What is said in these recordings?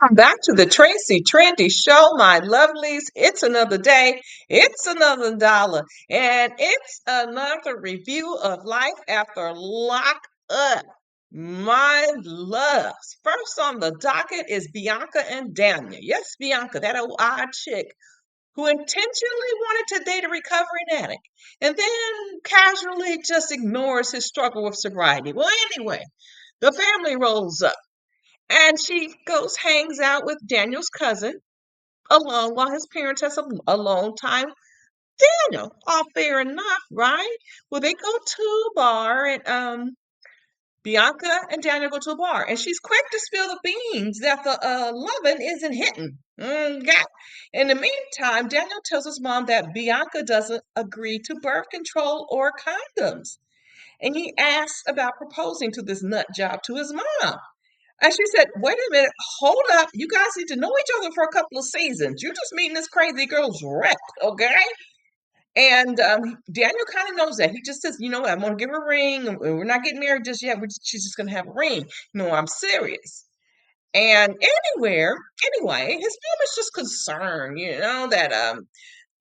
Welcome back to the Tracie Trendy Show, my lovelies. It's another day, it's another dollar, and it's another review of Life After Lockup. My loves. First on the docket is Bianca and Daniel. Yes, Bianca, that old odd chick who intentionally wanted to date a recovering addict and then casually just ignores his struggle with sobriety. Well, anyway, the family rolls up. And she goes, hangs out with Daniel's cousin alone while his parents has some alone time. Daniel, all fair enough, right? Well, they go to a bar and Bianca and Daniel go to a bar, and she's quick to spill the beans that the lovin' isn't hitting. Yeah. In the meantime, Daniel tells his mom that Bianca doesn't agree to birth control or condoms, and he asks about proposing to this nut job to his mom. And she said, wait a minute, hold up. You guys need to know each other for a couple of seasons. You're just meeting this crazy girl's rep, okay? And Daniel kind of knows that. He just says, you know what, I'm going to give her a ring. We're not getting married just yet. She's just going to have a ring. No, I'm serious. And anyway, his mom is just concerned, that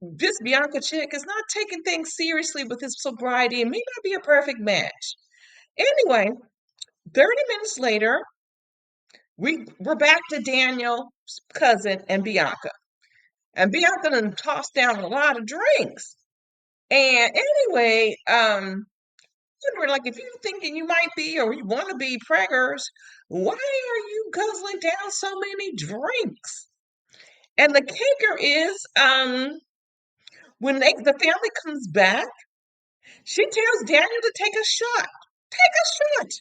this Bianca chick is not taking things seriously with his sobriety and may not be a perfect match. Anyway, 30 minutes later, we're back to Daniel's cousin and Bianca. And Bianca done tossed down a lot of drinks. And anyway, we're like, if you're thinking you might be or you want to be preggers, why are you guzzling down so many drinks? And the kicker is, when the family comes back, she tells Daniel to take a shot. Take a shot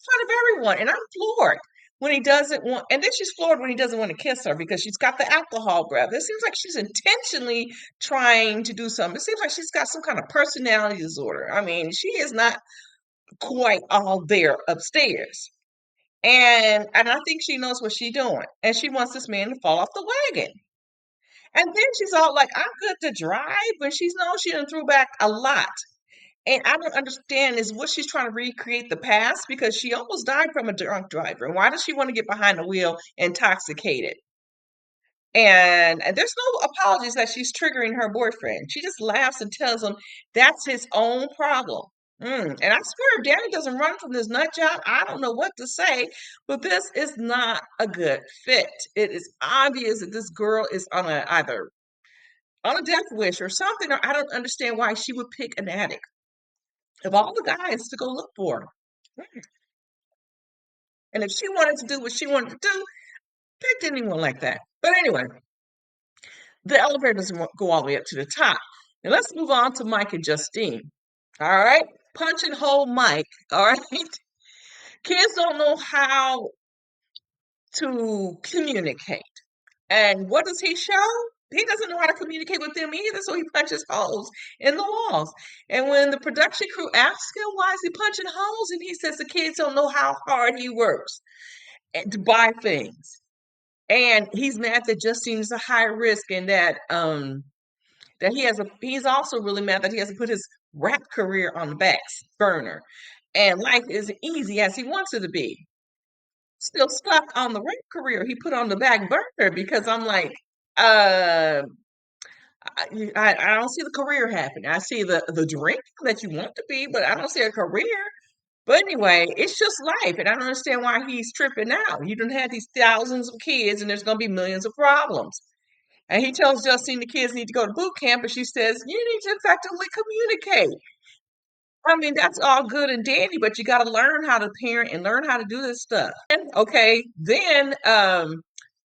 front of everyone. And I'm floored when he doesn't want, and then she's floored when he doesn't want to kiss her because she's got the alcohol breath. It seems like she's intentionally trying to do something. It seems like she's got some kind of personality disorder. I mean, she is not quite all there upstairs. And I think she knows what she's doing. And she wants this man to fall off the wagon. And then she's all like, I'm good to drive, but she's known she done threw back a lot. And I don't understand is what she's trying to recreate the past because she almost died from a drunk driver. And why does she want to get behind the wheel intoxicated? And there's no apologies that she's triggering her boyfriend. She just laughs and tells him that's his own problem. And I swear, if Danny doesn't run from this nut job, I don't know what to say, but this is not a good fit. It is obvious that this girl is on either on a death wish or something, or I don't understand why she would pick an addict of all the guys to go look for her. And if she wanted to do what she wanted to do, picked anyone like that. But anyway, the elevator doesn't go all the way up to the top. And let's move on to Mike and Justine. All right. Punch and hole Mike. All right. Kids don't know how to communicate. And what does he show? He doesn't know how to communicate with them either, so he punches holes in the walls. And when the production crew asks him why is he punching holes, and he says the kids don't know how hard he works to buy things. And he's mad that Justine is a high risk and that he's also really mad that he has to put his rap career on the back burner. And life isn't easy as he wants it to be. Still stuck on the rap career he put on the back burner because I'm like, uh I don't see the career happening. I see the drink that you want to be, but I don't see a career. But anyway, it's just life, and I don't understand why he's tripping out. You don't have these thousands of kids, and there's going to be millions of problems. And he tells Justine the kids need to go to boot camp, and she says you need to effectively communicate. I mean, that's all good and dandy, but you got to learn how to parent and learn how to do this stuff. And okay, then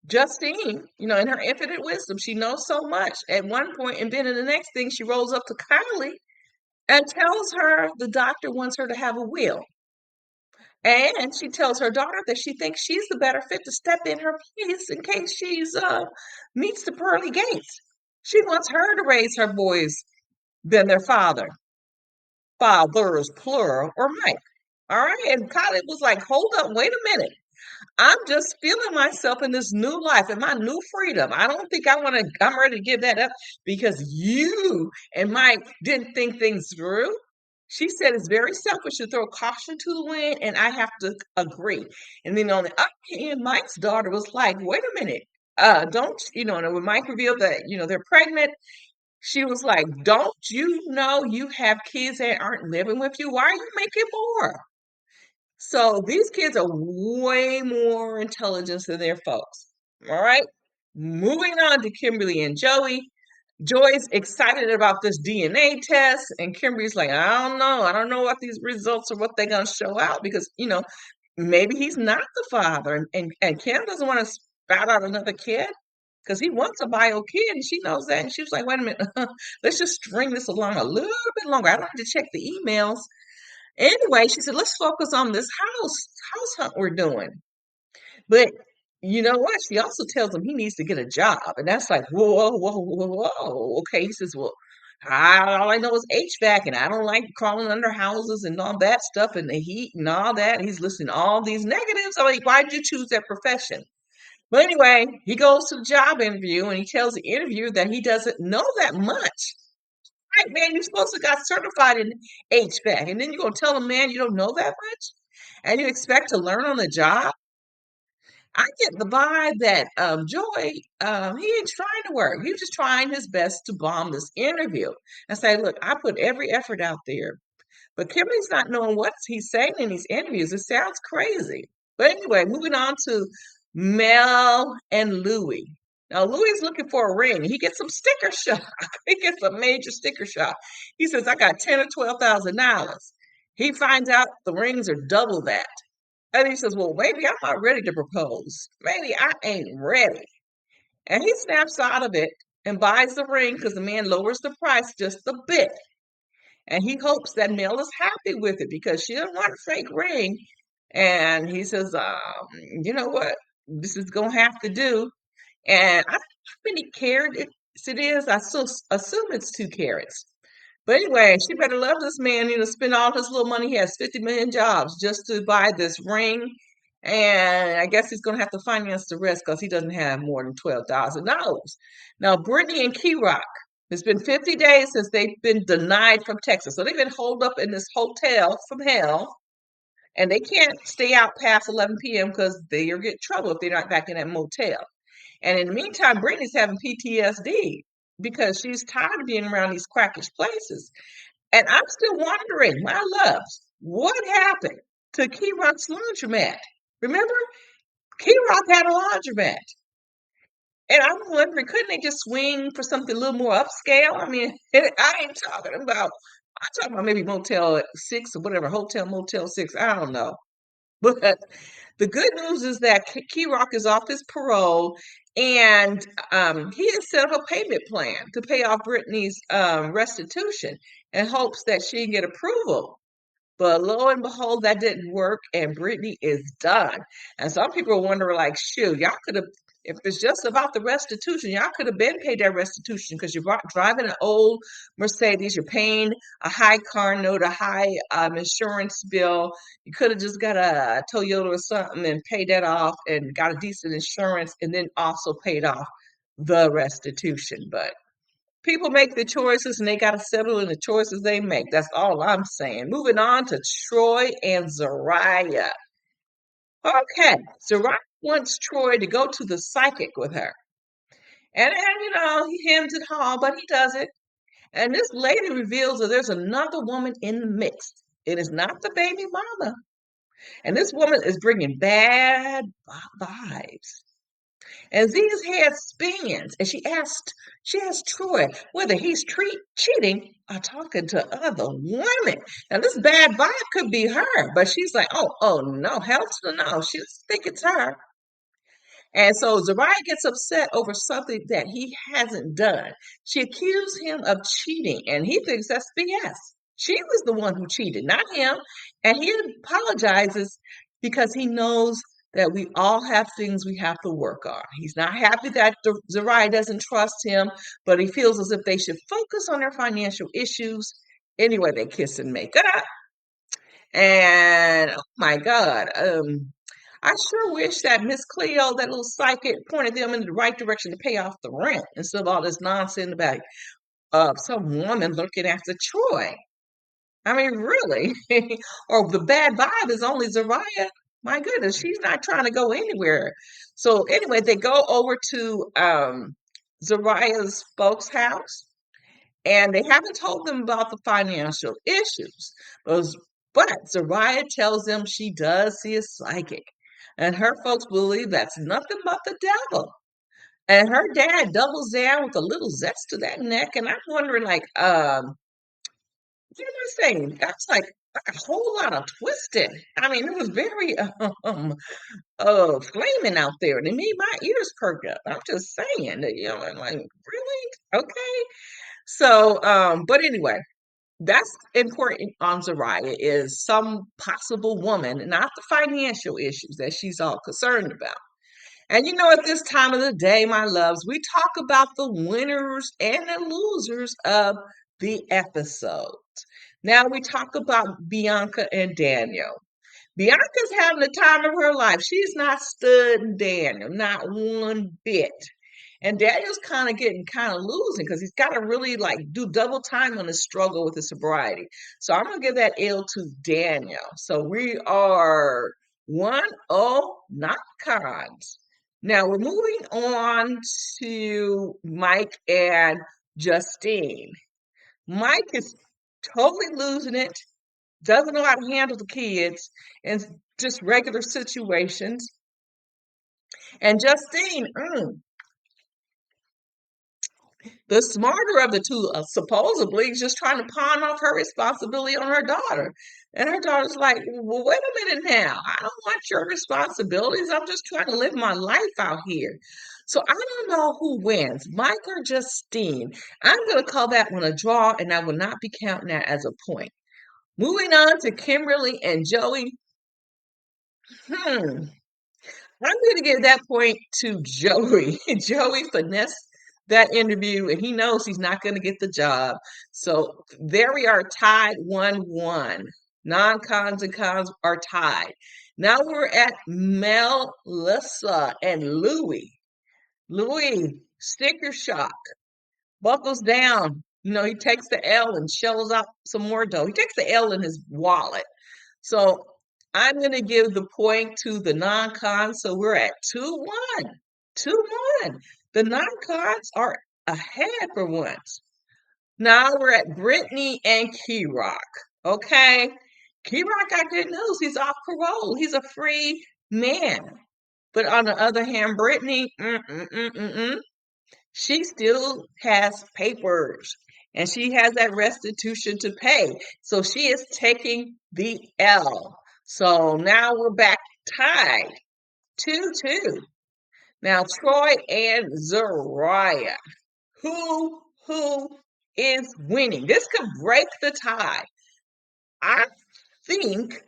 Justine, in her infinite wisdom, she knows so much at one point, and then in the next thing, she rolls up to Kylie and tells her the doctor wants her to have a will. And she tells her daughter that she thinks she's the better fit to step in her place in case she's meets the pearly gates. She wants her to raise her boys than their father. Fathers, plural, or Mike. All right. And Kylie was like, hold up, wait a minute. I'm just feeling myself in this new life and my new freedom. I don't think I'm ready to give that up because you and Mike didn't think things through. She said it's very selfish to throw caution to the wind, and I have to agree. And then on the other hand, Mike's daughter was like, wait a minute. Don't and when Mike revealed that, they're pregnant, she was like, don't you know you have kids that aren't living with you? Why are you making more? So these kids are way more intelligent than their folks. All right. Moving on to Kimberly and Joey. Joy's excited about this DNA test, and Kimberly's like, I don't know. I don't know what these results are, what they're going to show out because, maybe he's not the father. And Kim doesn't want to spout out another kid because he wants a bio kid, and she knows that. And she was like, wait a minute, let's just string this along a little bit longer. I don't have to check the emails. Anyway, she said, let's focus on this house hunt we're doing. But you know what? She also tells him he needs to get a job. And that's like, whoa, whoa, whoa, whoa. Okay. He says, well, all I know is HVAC, and I don't like crawling under houses and all that stuff and the heat and all that. And he's listing all these negatives. I'm like, why'd you choose that profession? But anyway, he goes to the job interview and he tells the interviewer that he doesn't know that much. Right, man, you're supposed to got certified in HVAC. And then you're going to tell a man you don't know that much? And you expect to learn on the job? I get the vibe that Joy, he ain't trying to work. He was just trying his best to bomb this interview and say, look, I put every effort out there. But Kimberly's not knowing what he's saying in these interviews. It sounds crazy. But anyway, moving on to Mel and Louie. Now, Louie's looking for a ring. He gets some sticker shock. He gets a major sticker shock. He says, I got ten or $12,000. He finds out the rings are double that. And he says, well, maybe I'm not ready to propose. Maybe I ain't ready. And he snaps out of it and buys the ring because the man lowers the price just a bit. And he hopes that Mel is happy with it because she doesn't want a fake ring. And he says, you know what? This is going to have to do. And I don't know how many carats it is. I still assume it's 2 carats. But anyway, she better love this man, spend all his little money. He has 50 million jobs just to buy this ring. And I guess he's going to have to finance the rest because he doesn't have more than $12,000. Now, Brittany and Key Rock, it's been 50 days since they've been denied from Texas. So they've been holed up in this hotel from hell. And they can't stay out past 11 p.m. because they'll get trouble if they're not back in that motel. And in the meantime, Brittany's having PTSD because she's tired of being around these quackish places. And I'm still wondering, my loves, what happened to Key Rock's laundromat? Remember, Key Rock had a laundromat. And I'm wondering, couldn't they just swing for something a little more upscale? I mean, I ain't talking about, I'm talking about maybe Motel 6 or whatever, Hotel Motel 6, I don't know. But the good news is that Key Rock is off his parole, and he has set up a payment plan to pay off Brittany's restitution in hopes that she can get approval. But lo and behold, that didn't work, and Brittany is done. And some people are wondering, like, shoot, y'all could have, if it's just about the restitution, y'all could have been paid that restitution because you're driving an old Mercedes, you're paying a high car note, a high insurance bill. You could have just got a Toyota or something and paid that off and got a decent insurance and then also paid off the restitution. But people make the choices and they got to settle in the choices they make. That's all I'm saying. Moving on to Troy and Zariah. Okay, Zariah wants Troy to go to the psychic with her. And he hems and haw, but he does it. And this lady reveals that there's another woman in the mix. It is not the baby mama. And this woman is bringing bad vibes. And Z's head spins, and she asked Troy whether he's cheating or talking to other women. Now, this bad vibe could be her, but she's like, oh no, hell to the no. She doesn't think it's her. And so Zariah gets upset over something that he hasn't done. She accused him of cheating, and he thinks that's BS. She was the one who cheated, not him. And he apologizes because he knows that we all have things we have to work on. He's not happy that Zariah doesn't trust him, but he feels as if they should focus on their financial issues. Anyway, they kiss and make up. And oh my God, I sure wish that Miss Cleo, that little psychic, pointed them in the right direction to pay off the rent instead of all this nonsense about some woman looking after Troy. I mean, really? Or the bad vibe is only Zariah. My goodness, she's not trying to go anywhere. So anyway, they go over to Zariah's folks' house, and they haven't told them about the financial issues. Those, but Zariah tells them she does see a psychic, and her folks believe that's nothing but the devil. And her dad doubles down with a little zest to that neck, and I'm wondering, like, what am I saying? That's like a whole lot of twisting. I mean, it was very flaming out there, and it made my ears perk up. I'm just saying that, I'm like, really? Okay. So, but anyway, that's important on Zariah is some possible woman, not the financial issues that she's all concerned about. And at this time of the day, my loves, we talk about the winners and the losers of the episode. Now we talk about Bianca and Daniel. Bianca's having the time of her life. She's not studying Daniel, not one bit. And Daniel's kind of getting kind of losing because he's got to really like do double time on his struggle with his sobriety. So I'm gonna give that L to Daniel. So we are 1-0, not cons. Now we're moving on to Mike and Justine. Mike is totally losing it, doesn't know how to handle the kids in just regular situations. And Justine, the smarter of the two, supposedly, is just trying to pawn off her responsibility on her daughter. And her daughter's like, well, wait a minute now. I don't want your responsibilities. I'm just trying to live my life out here. So I don't know who wins, Mike or Justine. I'm going to call that one a draw, and I will not be counting that as a point. Moving on to Kimberly and Joey. Hmm. I'm going to give that point to Joey. Joey finessed that interview, and he knows he's not going to get the job. So there we are, tied 1-1. Non-cons and cons are tied. Now we're at Melissa and Louie. Louie, sticker shock, buckles down. He takes the L and shells out some more dough. He takes the L in his wallet. So I'm going to give the point to the non-cons. So we're at 2-1. 2-1. The non-cons are ahead for once. Now we're at Brittany and Key Rock. Okay. Key Rock got good news. He's off parole. He's a free man. But on the other hand, Brittany, she still has papers and she has that restitution to pay. So she is taking the L. So now we're back tied 2-2. Now Troy and Zariah. Who is winning? This could break the tie. I think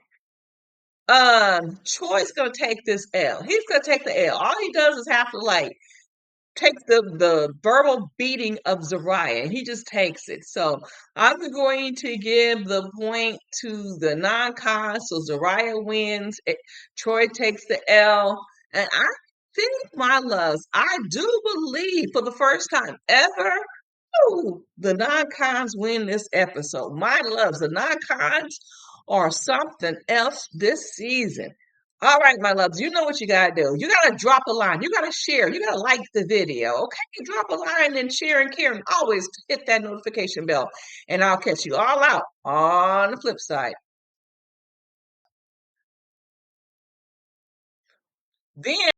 Troy's gonna take this L. He's gonna take the L. All he does is have to like take the verbal beating of Zariah, and he just takes it. So I'm going to give the point to the non-con. So Zariah wins. Troy takes the L, and I think, my loves, I do believe for the first time ever, the non-cons win this episode. My loves, the non-cons are something else this season. All right, my loves, you know what you gotta do. You gotta drop a line. You gotta share. You gotta like the video. Okay, drop a line and share and care, and always hit that notification bell. And I'll catch you all out on the flip side. Then